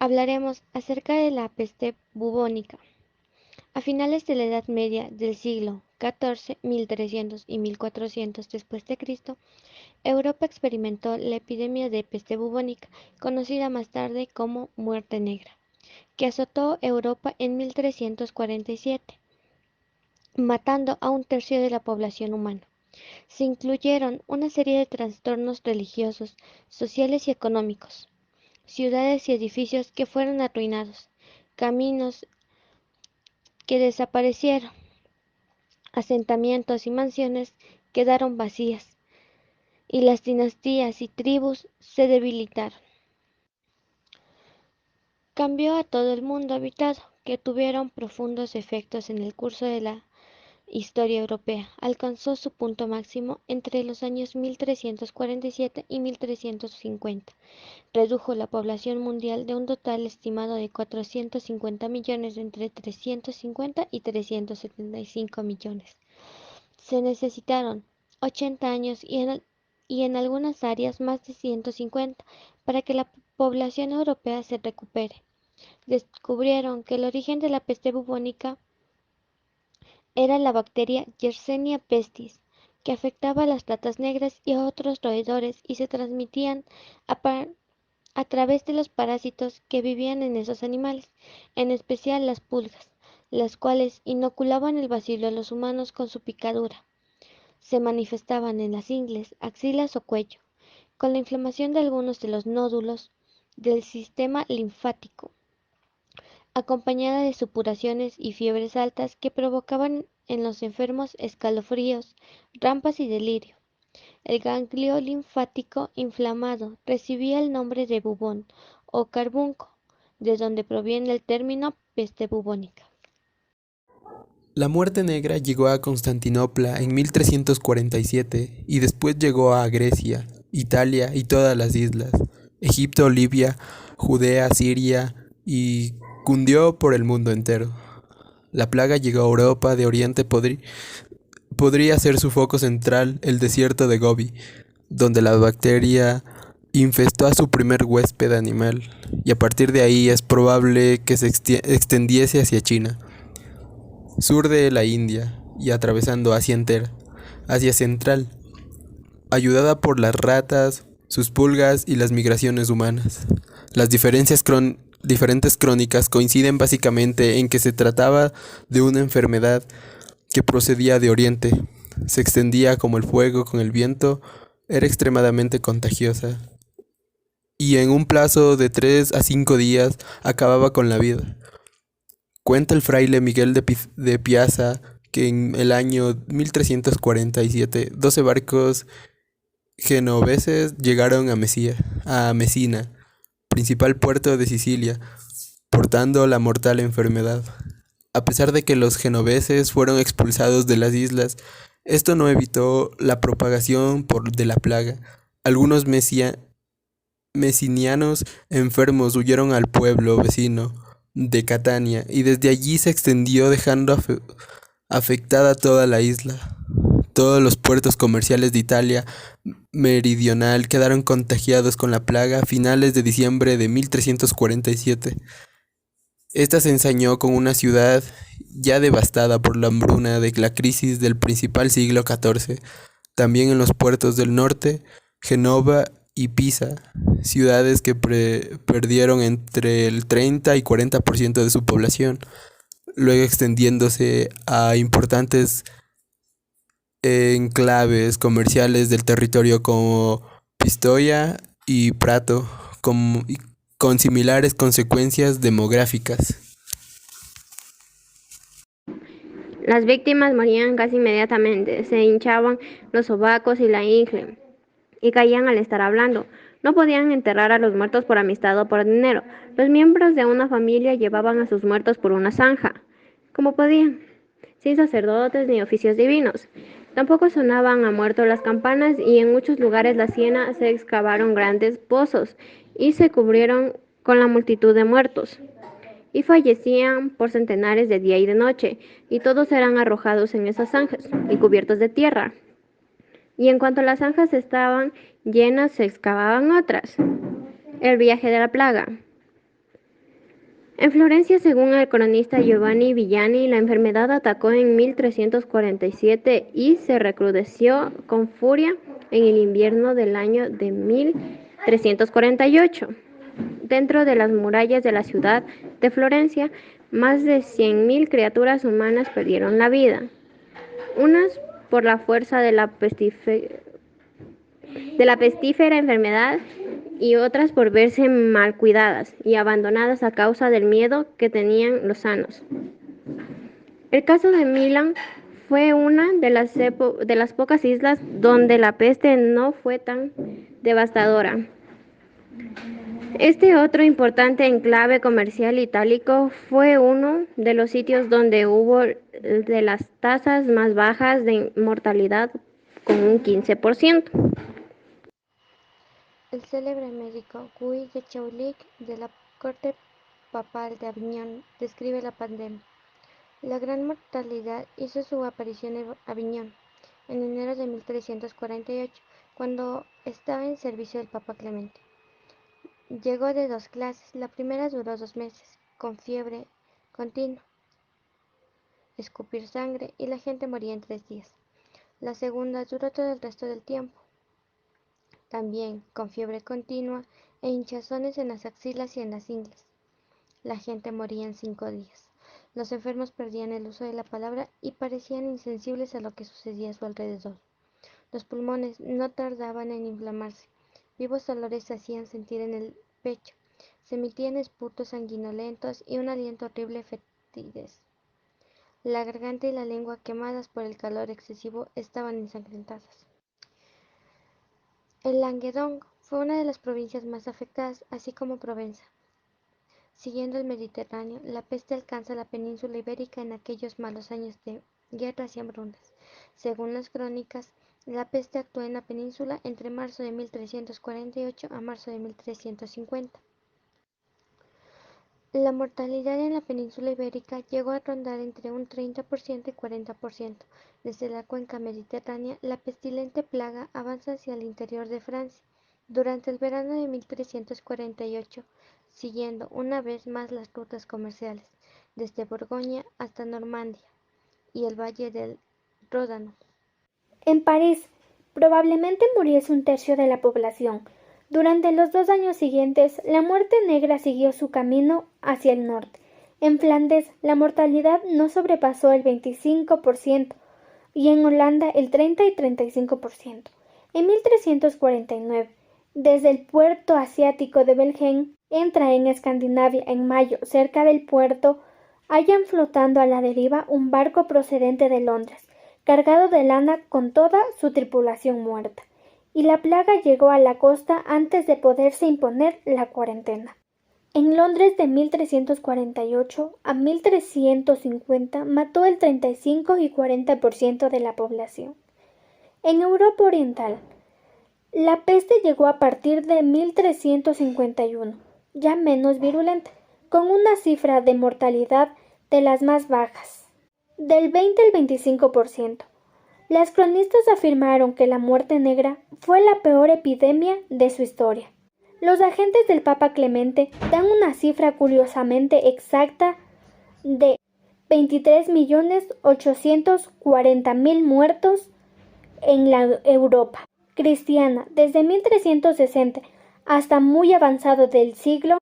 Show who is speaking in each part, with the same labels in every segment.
Speaker 1: Hablaremos acerca de la peste bubónica. A finales de la Edad Media del siglo XIV, 1300 y 1400 después de Cristo, Europa experimentó la epidemia de peste bubónica, conocida más tarde como Muerte Negra, que azotó Europa en 1347, matando a un tercio de la población humana. Se incluyeron una serie de trastornos religiosos, sociales y económicos, ciudades y edificios que fueron arruinados, caminos que desaparecieron, asentamientos y mansiones quedaron vacías, y las dinastías y tribus se debilitaron. Cambió a todo el mundo habitado, que tuvieron profundos efectos en el curso de la historia europea. Alcanzó su punto máximo entre los años 1347 y 1350. Redujo la población mundial de un total estimado de 450 millones entre 350 y 375 millones. Se necesitaron 80 años y en algunas áreas más de 150 para que la población europea se recupere. Descubrieron que el origen de la peste bubónica era la bacteria Yersinia pestis, que afectaba a las ratas negras y a otros roedores y se transmitían a través de los parásitos que vivían en esos animales, en especial las pulgas, las cuales inoculaban el bacilo a los humanos con su picadura. Se manifestaban en las ingles, axilas o cuello, con la inflamación de algunos de los nódulos del sistema linfático, acompañada de supuraciones y fiebres altas que provocaban en los enfermos escalofríos, rampas y delirio. El ganglio linfático inflamado recibía el nombre de bubón o carbunco, de donde proviene el término peste bubónica.
Speaker 2: La Muerte Negra llegó a Constantinopla en 1347 y después llegó a Grecia, Italia y todas las islas, Egipto, Libia, Judea, Siria y cundió por el mundo entero. La plaga llegó a Europa de Oriente, podría ser su foco central el desierto de Gobi, donde la bacteria infestó a su primer huésped animal, y a partir de ahí es probable que se extendiese hacia China, sur de la India y atravesando Asia entera, Asia Central, ayudada por las ratas, sus pulgas y las migraciones humanas. Las diferentes crónicas coinciden básicamente en que se trataba de una enfermedad que procedía de Oriente, se extendía como el fuego con el viento, era extremadamente contagiosa y en un plazo de 3 a 5 días acababa con la vida. Cuenta el fraile Miguel de Piazza que en el año 1347 12 barcos genoveses llegaron a Mesina, principal puerto de Sicilia, portando la mortal enfermedad. A pesar de que los genoveses fueron expulsados de las islas, esto no evitó la propagación de la plaga. Algunos mesinianos enfermos huyeron al pueblo vecino de Catania y desde allí se extendió dejando afectada toda la isla. Todos los puertos comerciales de Italia meridional quedaron contagiados con la plaga a finales de diciembre de 1347. Esta se ensañó con una ciudad ya devastada por la hambruna de la crisis del principal siglo XIV. También en los puertos del norte, Genova y Pisa, ciudades que perdieron entre el 30 y 40% de su población, luego extendiéndose a importantes enclaves comerciales del territorio como Pistoia y Prato, con similares consecuencias demográficas.
Speaker 1: Las víctimas morían casi inmediatamente, se hinchaban los sobacos y la ingle, y caían al estar hablando. No podían enterrar a los muertos por amistad o por dinero. Los miembros de una familia llevaban a sus muertos por una zanja, como podían, sin sacerdotes ni oficios divinos. Tampoco sonaban a muertos las campanas y en muchos lugares la Siena se excavaron grandes pozos y se cubrieron con la multitud de muertos. Y fallecían por centenares de día y de noche, y todos eran arrojados en esas zanjas y cubiertos de tierra. Y en cuanto las zanjas estaban llenas, se excavaban otras. El viaje de la plaga. En Florencia, según el cronista Giovanni Villani, la enfermedad atacó en 1347 y se recrudeció con furia en el invierno del año de 1348. Dentro de las murallas de la ciudad de Florencia, más de 100.000 criaturas humanas perdieron la vida, unas por la fuerza de la pestífera enfermedad y otras por verse mal cuidadas y abandonadas a causa del miedo que tenían los sanos. El caso de Milán fue una de las pocas islas donde la peste no fue tan devastadora. Este otro importante enclave comercial itálico fue uno de los sitios donde hubo de las tasas más bajas de mortalidad, con un 15%. El célebre médico Guy de Chauliac, de la corte papal de Aviñón, describe la pandemia. La gran mortalidad hizo su aparición en Aviñón en enero de 1348, cuando estaba en servicio del Papa Clemente. Llegó de dos clases. La primera duró 2 meses, con fiebre continua, escupir sangre, y la gente moría en 3 días. La segunda duró todo el resto del tiempo, también con fiebre continua e hinchazones en las axilas y en las ingles. La gente moría en 5 días. Los enfermos perdían el uso de la palabra y parecían insensibles a lo que sucedía a su alrededor. Los pulmones no tardaban en inflamarse. Vivos dolores se hacían sentir en el pecho. Se emitían esputos sanguinolentos y un aliento horrible fetidez. La garganta y la lengua, quemadas por el calor excesivo, estaban ensangrentadas. El Languedoc fue una de las provincias más afectadas, así como Provenza. Siguiendo el Mediterráneo, la peste alcanza la península ibérica en aquellos malos años de guerras y hambrunas. Según las crónicas, la peste actuó en la península entre marzo de 1348 a marzo de 1350. La mortalidad en la península ibérica llegó a rondar entre un 30% y 40%. Desde la cuenca mediterránea, la pestilente plaga avanza hacia el interior de Francia durante el verano de 1348, siguiendo una vez más las rutas comerciales, desde Borgoña hasta Normandía y el valle del Ródano.
Speaker 3: En París, probablemente muriese un tercio de la población. Durante los 2 años siguientes, la muerte negra siguió su camino hacia el norte. En Flandes, la mortalidad no sobrepasó el 25% y en Holanda el 30 y 35%. En 1349, desde el puerto asiático de Belgen, entra en Escandinavia en mayo, cerca del puerto, hallan flotando a la deriva un barco procedente de Londres, cargado de lana con toda su tripulación muerta, y la plaga llegó a la costa antes de poderse imponer la cuarentena. En Londres de 1348 a 1350 mató el 35 y 40% de la población. En Europa Oriental, la peste llegó a partir de 1351, ya menos virulenta, con una cifra de mortalidad de las más bajas, del 20 al 25%. Las cronistas afirmaron que la muerte negra fue la peor epidemia de su historia. Los agentes del Papa Clemente dan una cifra curiosamente exacta de 23.840.000 muertos en la Europa cristiana desde 1360 hasta muy avanzado del siglo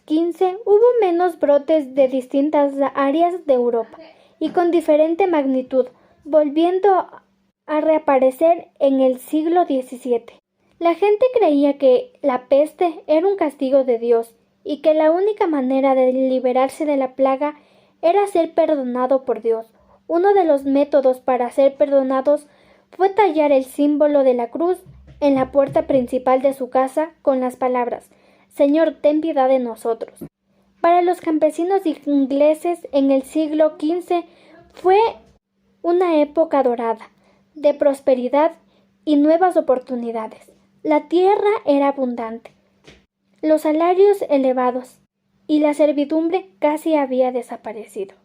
Speaker 3: XV. Hubo menos brotes de distintas áreas de Europa y con diferente magnitud, volviendo a reaparecer en el siglo XVII. La gente creía que la peste era un castigo de Dios y que la única manera de liberarse de la plaga era ser perdonado por Dios. Uno de los métodos para ser perdonados fue tallar el símbolo de la cruz en la puerta principal de su casa con las palabras: «Señor, ten piedad de nosotros». Para los campesinos ingleses en el siglo XV fue una época dorada, de prosperidad y nuevas oportunidades. La tierra era abundante, los salarios elevados y la servidumbre casi había desaparecido.